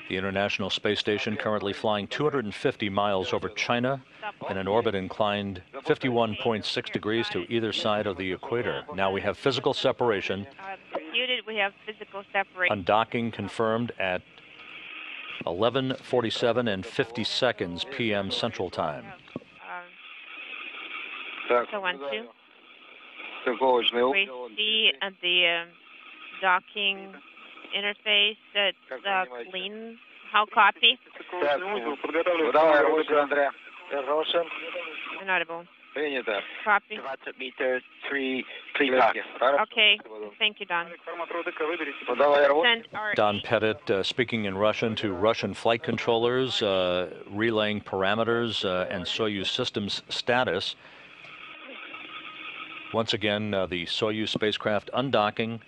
The International Space Station currently flying 250 miles over China in an orbit inclined 51.6 degrees to either side of the equator. Now we have physical separation. We have physical separation. Undocking confirmed at 11:47 and 50 seconds p.m. Central Time. So 1, 2. We see the docking interface that's clean. How copy? Inaudible. Copy. Okay. Thank you, Don. Don Pettit speaking in Russian to Russian flight controllers, relaying parameters and Soyuz systems status. Once again, the Soyuz spacecraft undocking.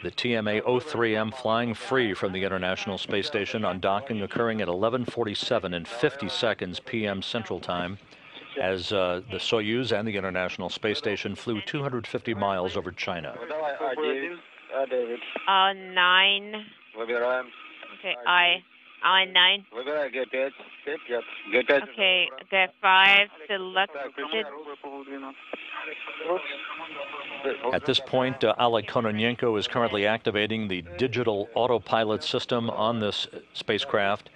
The TMA-03M flying free from the International Space Station, undocking occurring at 11:47 and 50 seconds p.m. Central Time, as the Soyuz and the International Space Station flew 250 miles over China. 9. Okay, I9. Okay, G5 selected. At this point, Oleg Kononenko is currently activating the digital autopilot system on this spacecraft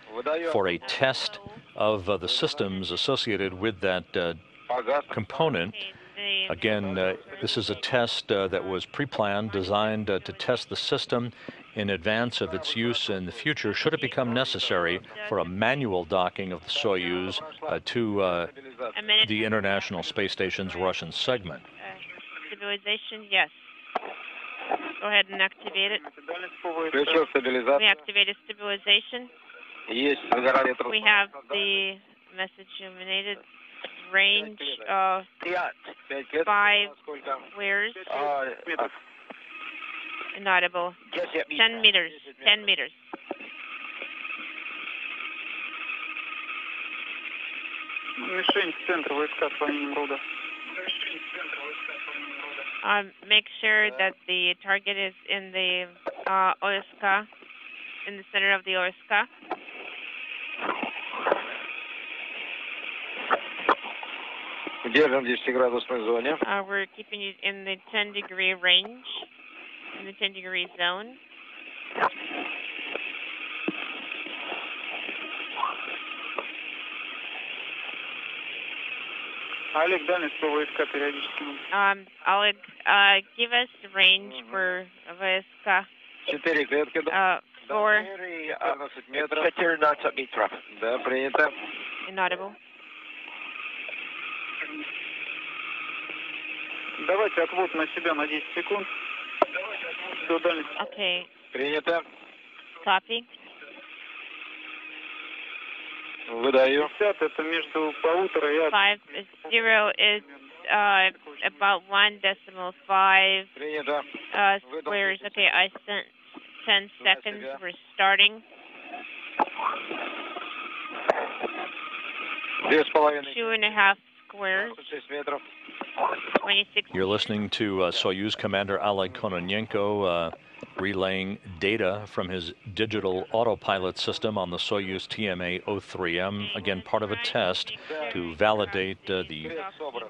for a test of the systems associated with that component. Again, this is a test that was pre-planned, designed to test the system in advance of its use in the future, should it become necessary for a manual docking of the Soyuz to the International Space Station's Russian segment. Stabilization, yes. Go ahead and activate it. We activated stabilization. We have the message illuminated. Range of 5 squares. Inaudible. 10 meters. 10 meters. Make sure that the target is in the OSK, in the center of the OSK. We're keeping it in the 10-degree range, in the 10-degree zone. Oleg, give us the range for VSK. 4 метров. Да, принято. Inaudible. Давайте отвод на себя на 10 секунд. Okay. Принято. Copy. Выдаю. 50 это между 1,5 и 50 is about 1.5 squares. Okay, I sent 10 seconds. We're starting. 2.5 squares. 26. You're listening to Soyuz Commander Oleg Kononenko relaying data from his digital autopilot system on the Soyuz TMA-03M, again part of a test to validate the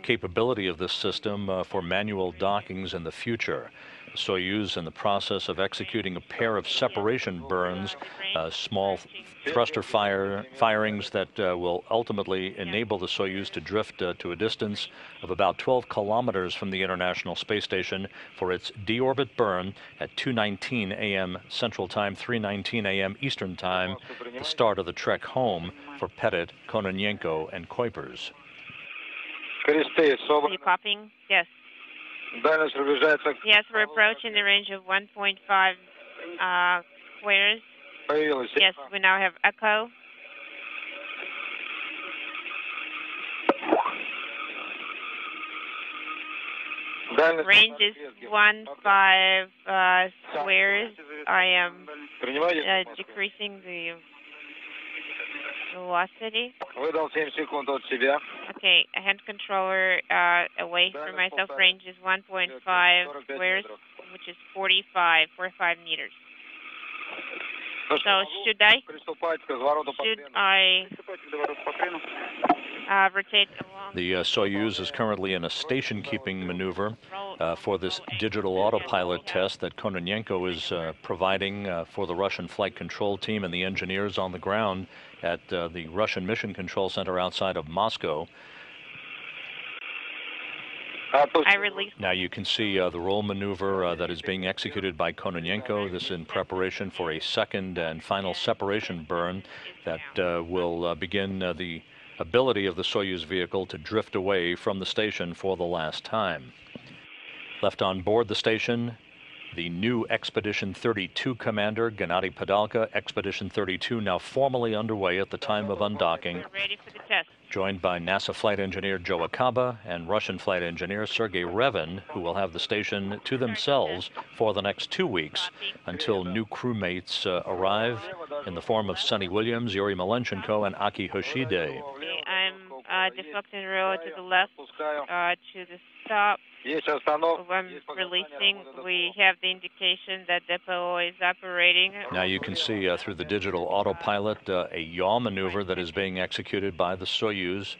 capability of this system for manual dockings in the future. Soyuz in the process of executing a pair of separation burns, small thruster firings that will ultimately enable the Soyuz to drift to a distance of about 12 kilometers from the International Space Station for its deorbit burn at 2:19 a.m. Central Time, 3:19 a.m. Eastern Time, the start of the trek home for Pettit, Kononenko, and Kuipers. Are you copying? Yes. Yes, we're approaching the range of 1.5 squares. Yes, we now have echo. Range is 1.5 squares. I am decreasing the velocity. Okay, a hand controller away from myself. Range is 1.5 squares, which is 45 meters. So should I rotate along? The Soyuz is currently in a station-keeping maneuver for this digital autopilot test that Kononenko is providing for the Russian flight control team and the engineers on the ground at the Russian Mission Control Center outside of Moscow. I release. Now you can see the roll maneuver that is being executed by Kononenko. This in preparation for a second and final separation burn that will begin the ability of the Soyuz vehicle to drift away from the station for the last time. Left on board the station, the new Expedition 32 commander, Gennady Padalka. Expedition 32 now formally underway at the time of undocking. We're ready for the test. Joined by NASA flight engineer Joe Akaba and Russian flight engineer Sergei Revin, who will have the station to themselves for the next 2 weeks until new crewmates arrive in the form of Sonny Williams, Yuri Malenchenko, and Aki Hoshide. Okay, I'm deflecting roll to the left, to the stop. I'm releasing. We have the indication that depot is operating. Now you can see through the digital autopilot a yaw maneuver that is being executed by the Soyuz.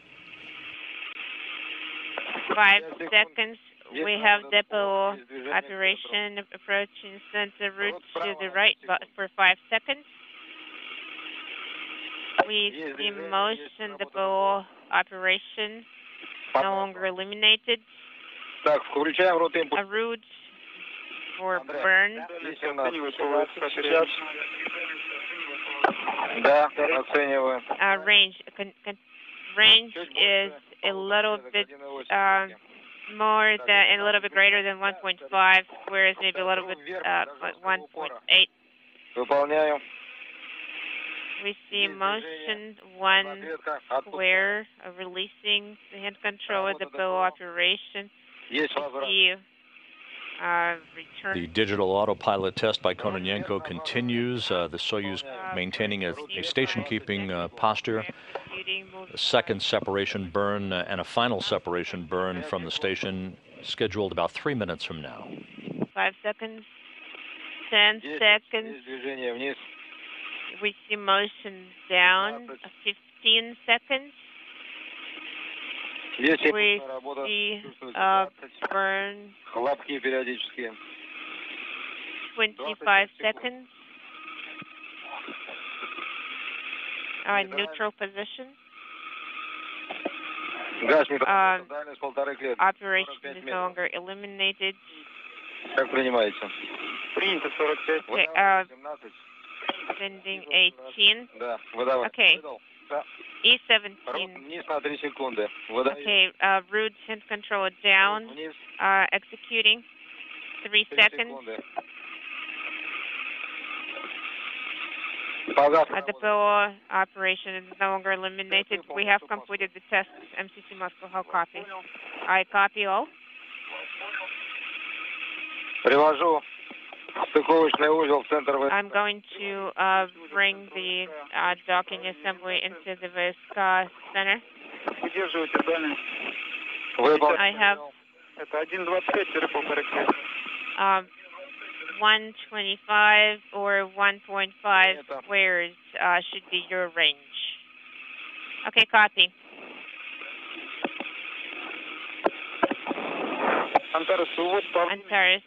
5 seconds. We have depot operation approaching center route to the right for 5 seconds. We see motion depot operation no longer eliminated. A route for burn. Range. Range is a little bit more than, a little bit greater than 1.5, whereas maybe a little bit 1.8. We see motion 1 square, releasing the hand control of the bow operation. The digital autopilot test by Kononenko continues. The Soyuz maintaining a station-keeping posture. A second separation burn and a final separation burn from the station scheduled about 3 minutes from now. 5 seconds. 10 seconds. We see motion down. 15 seconds. We see burn 25 seconds. Neutral position. Operation is no longer eliminated. Okay, sending 18. Okay. E17. Okay, route and control down. Executing. 3 seconds. The PO operation is no longer eliminated. We have completed the test. MCC Moscow, how copy? I copy all. I'm going to bring the docking assembly into the VSK center. I have 125 or 1.5 squares should be your range. Okay, copy. Antares.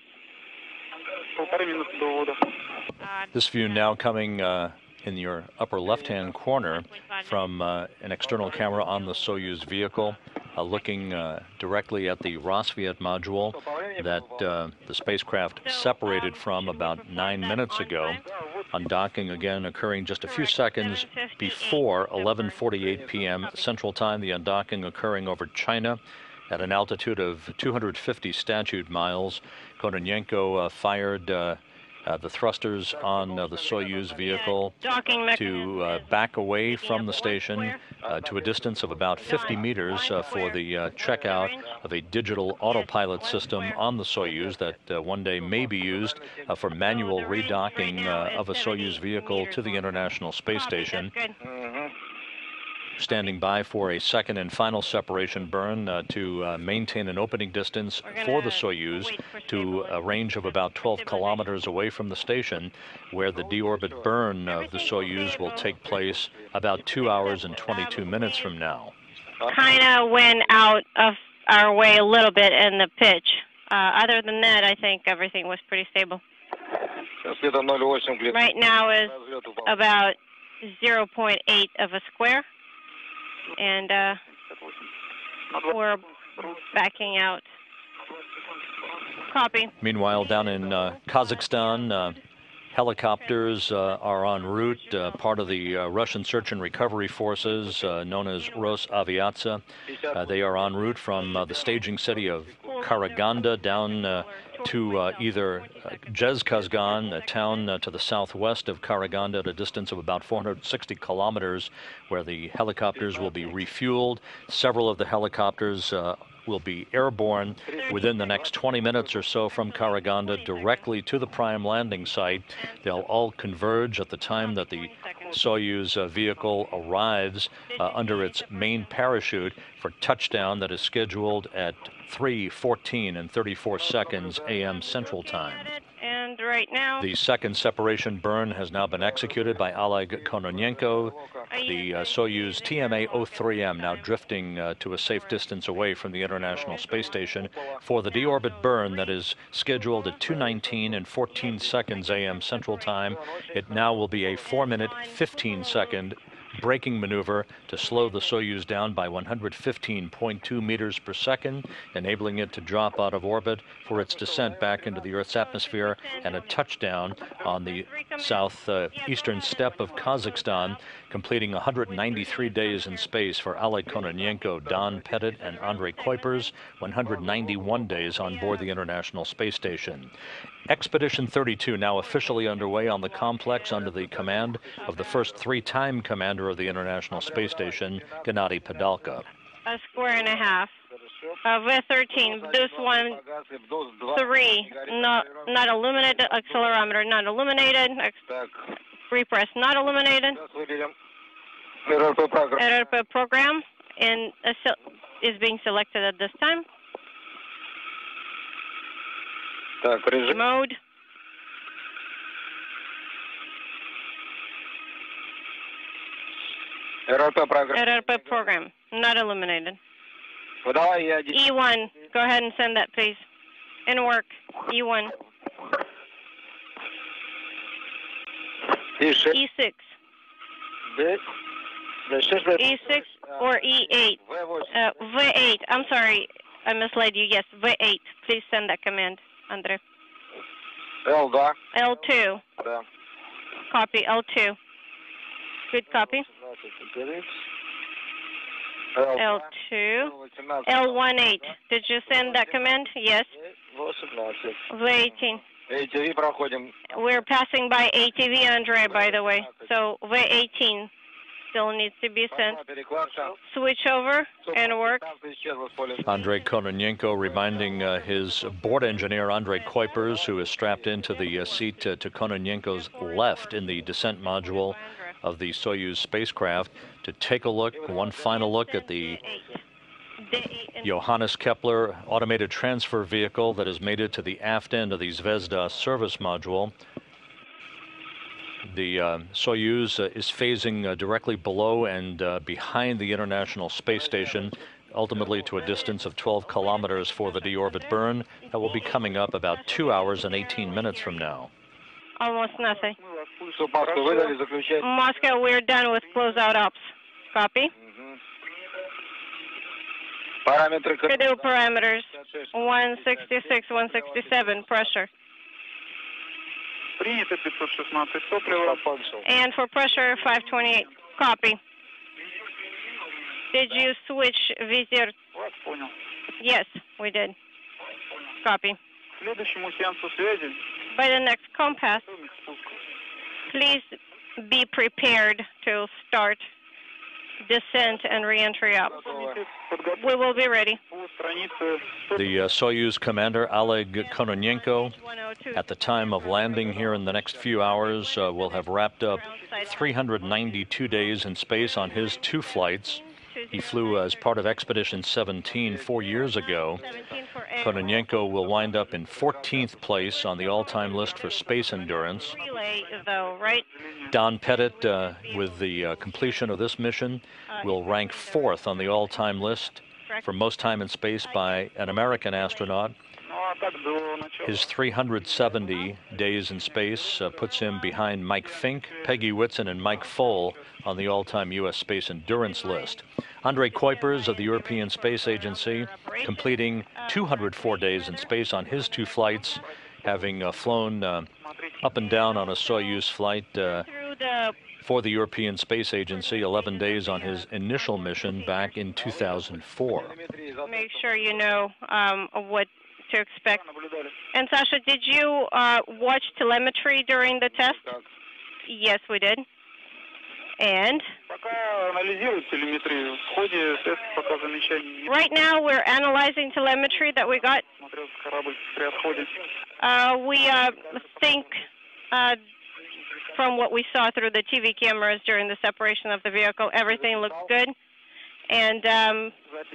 This view now coming in your upper left-hand corner from an external camera on the Soyuz vehicle, looking directly at the Rosviet module that the spacecraft separated from about 9 minutes ago. Undocking again occurring just a few seconds before 11:48 p.m. Central Time. The undocking occurring over China at an altitude of 250 statute miles. Kononenko fired the thrusters on the Soyuz vehicle to back away from the station to a distance of about 50 meters for the checkout of a digital autopilot system on the Soyuz that one day may be used for manual redocking of a Soyuz vehicle to the International Space Station. standing by for a second and final separation burn to maintain an opening distance for the Soyuz to a range of about 12 kilometers away from the station, where the deorbit burn of the Soyuz will take place about 2 hours and 22 minutes from now. Kind of went out of our way a little bit in the pitch. Other than that, I think everything was pretty stable. Right now is about 0.8 of a square, and we're backing out. Copy. Meanwhile, down in Kazakhstan, helicopters are en route, part of the Russian search and recovery forces known as Rosaviatsia. They are en route from the staging city of Karaganda down to either Zhezkazgan, a town to the southwest of Karaganda at a distance of about 460 kilometers, where the helicopters will be refueled. Several of the helicopters will be airborne within the next 20 minutes or so from Karaganda directly to the prime landing site. They'll all converge at the time that the Soyuz vehicle arrives under its main parachute for touchdown that is scheduled at 3:14 and 34 seconds a.m. Central Time. And right now, the second separation burn has now been executed by Oleg Kononenko. The Soyuz TMA-03M now drifting to a safe distance away from the International Space Station for the deorbit burn that is scheduled at 2:19 and 14 seconds a.m. Central Time. It now will be a 4-minute, 15-second braking maneuver to slow the Soyuz down by 115.2 meters per second, enabling it to drop out of orbit for its descent back into the Earth's atmosphere and a touchdown on the southeastern steppe of Kazakhstan, completing 193 days in space for Oleg Kononenko, Don Pettit, and Andrei Kuipers, 191 days on board the International Space Station. Expedition 32 now officially underway on the complex under the command of the first three-time commander of the International Space Station, Gennady Padalka. A square and a half. V13, this one, 3, not illuminated, accelerometer not illuminated, repress not illuminated, RRP program and is being selected at this time. Mode. RRP program not illuminated. E1, go ahead and send that, please. In work, E1. E6. E6 or E8. V8, I'm sorry, I misled you. Yes, V8. Please send that command, Andre. L2. Copy, L2. Good copy. L2. L18. Did you send that command? Yes. V18. We're passing by ATV, Andre, by the way. So V18 still needs to be sent. Switch over and work. Andrei Kononenko reminding his board engineer, Andrei Kuipers, who is strapped into the seat to Kononenko's left in the descent module of the Soyuz spacecraft, to take a look, one final look at the Johannes Kepler automated transfer vehicle that has made it to the aft end of the Zvezda service module. The Soyuz is phasing directly below and behind the International Space Station, ultimately to a distance of 12 kilometers for the deorbit burn. That will be coming up about 2 hours and 18 minutes from now. Almost nothing. Moscow, we're done with closeout ops. Copy. Schedule parameters 166, 167, pressure. And for pressure 528. Copy. Did you switch Vizier? Yes, we did. Copy. By the next compass, please be prepared to start descent and re-entry up. We will be ready. The Soyuz commander, Oleg Kononenko, at the time of landing here in the next few hours, will have wrapped up 392 days in space on his 2 flights. He flew as part of Expedition 17 4 years ago. Kononenko will wind up in 14th place on the all-time list for space endurance. Relay, though, right? Don Pettit, with the completion of this mission, will rank 4th on the all-time list for most time in space by an American astronaut. His 370 days in space puts him behind Mike Fink, Peggy Whitson, and Mike Foale on the all-time U.S. space endurance list. Andrei Kuipers of the European Space Agency, completing 204 days in space on his 2 flights, having flown up and down on a Soyuz flight for the European Space Agency, 11 days on his initial mission back in 2004. Make sure you know what to expect. And Sasha, did you watch telemetry during the test? Yes, we did. And? Right now we're analyzing telemetry that we got. We think from what we saw through the TV cameras during the separation of the vehicle, everything looks good. And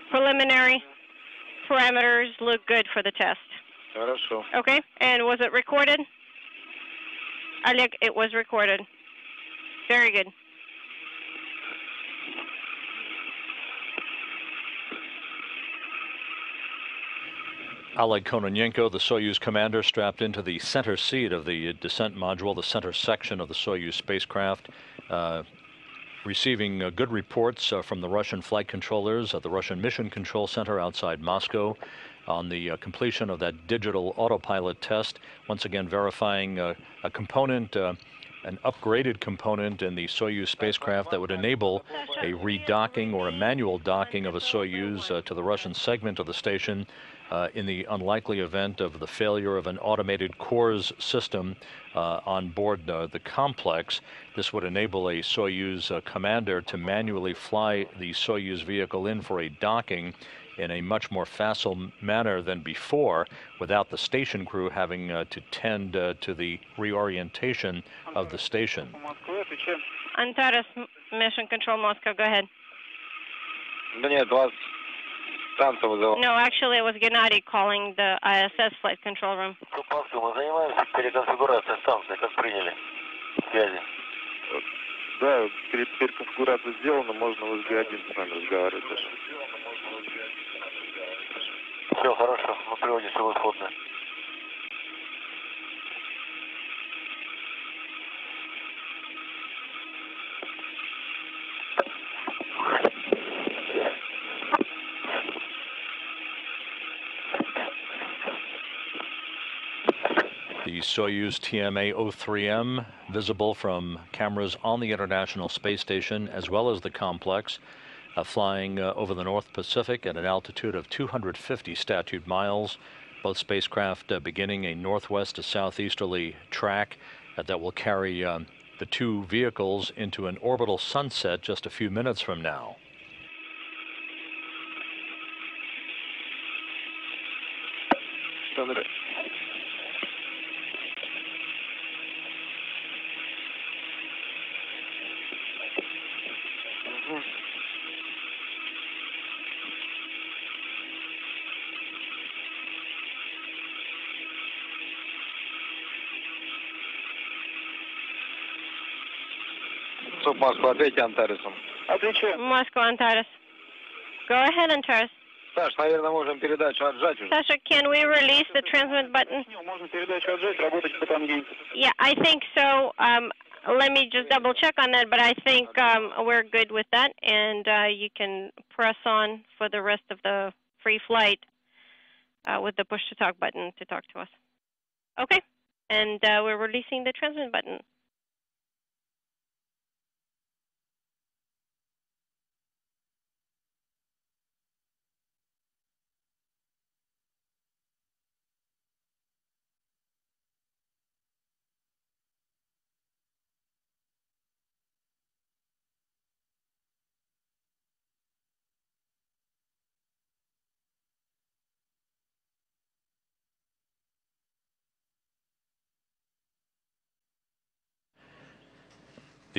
preliminary parameters look good for the test. Okay, and was it recorded? Oleg, it was recorded. Very good. Oleg Kononenko, the Soyuz commander, strapped into the center seat of the descent module, the center section of the Soyuz spacecraft, receiving good reports from the Russian flight controllers at the Russian Mission Control Center outside Moscow on the completion of that digital autopilot test, once again verifying a component, an upgraded component in the Soyuz spacecraft that would enable a redocking or a manual docking of a Soyuz to the Russian segment of the station in the unlikely event of the failure of an automated cores system on board the complex. This would enable a Soyuz commander to manually fly the Soyuz vehicle in for a docking in a much more facile manner than before, without the station crew having to tend to the reorientation of the station. Antares, Mission Control Moscow, go ahead. No, actually it was Gennady calling the ISS flight control room. Да, переконфигурация сделана, можно в SG1 с нами разговаривать даже. Все хорошо, на приводе все исходно. The Soyuz TMA-03M, visible from cameras on the International Space Station as well as the complex, flying over the North Pacific at an altitude of 250 statute miles. Both spacecraft beginning a northwest to southeasterly track that will carry the 2 vehicles into an orbital sunset just a few minutes from now. Москва, ответьте Антаресом. Отвечаю. Moscow, Antares. Go ahead, Antares. Саш, наверное, можем передачу отжать уже. Sasha, can we release the transmit button? Можно передачу отжать, работать по тангенте. Yeah, I think so. Let me just double check on that, but I think we're good with that, and you can press on for the rest of the free flight with the push to talk button to talk to us. Okay, and we're releasing the transmit button.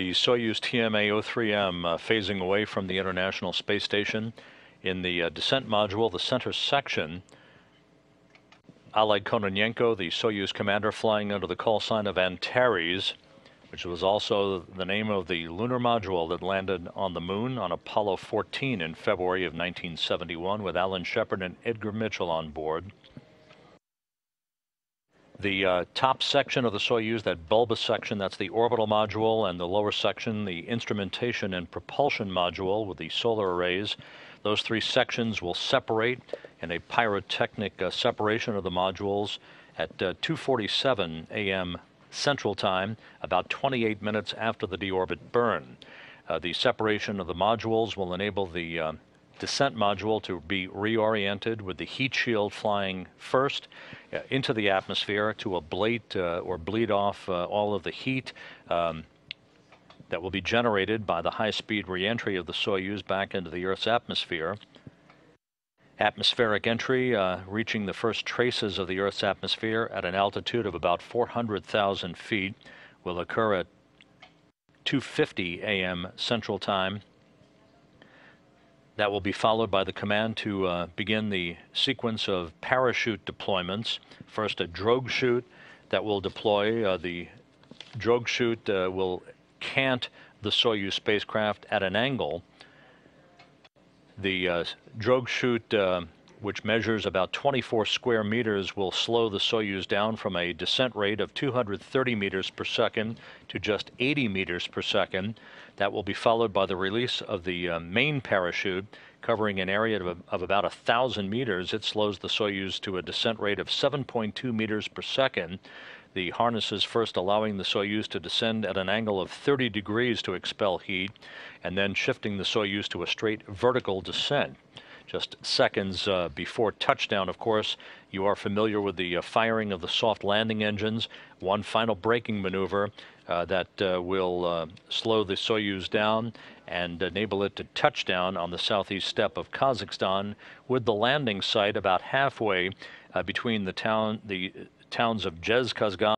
The Soyuz TMA-03M phasing away from the International Space Station. In the descent module, the center section, Oleg Kononenko, the Soyuz commander, flying under the call sign of Antares, which was also the name of the lunar module that landed on the moon on Apollo 14 in February of 1971 with Alan Shepard and Edgar Mitchell on board. The top section of the Soyuz, that bulbous section, that's the orbital module, and the lower section, the instrumentation and propulsion module with the solar arrays. Those three sections will separate in a pyrotechnic separation of the modules at 2:47 a.m. Central Time, about 28 minutes after the deorbit burn. The separation of the modules will enable the descent module to be reoriented with the heat shield flying first into the atmosphere to ablate or bleed off all of the heat that will be generated by the high-speed reentry of the Soyuz back into the Earth's atmosphere. Atmospheric entry reaching the first traces of the Earth's atmosphere at an altitude of about 400,000 feet will occur at 2:50 a.m. Central Time. That will be followed by the command to begin the sequence of parachute deployments. First, a drogue chute that will deploy. The drogue chute will cant the Soyuz spacecraft at an angle. The drogue chute, which measures about 24 square meters, will slow the Soyuz down from a descent rate of 230 meters per second to just 80 meters per second. That will be followed by the release of the main parachute, covering an area of about 1,000 meters. It slows the Soyuz to a descent rate of 7.2 meters per second. The harnesses first allowing the Soyuz to descend at an angle of 30 degrees to expel heat, and then shifting the Soyuz to a straight vertical descent. Just seconds before touchdown, of course, you are familiar with the firing of the soft landing engines. One final braking maneuver that will slow the Soyuz down and enable it to touch down on the southeast steppe of Kazakhstan, with the landing site about halfway between the towns of Jezkazgan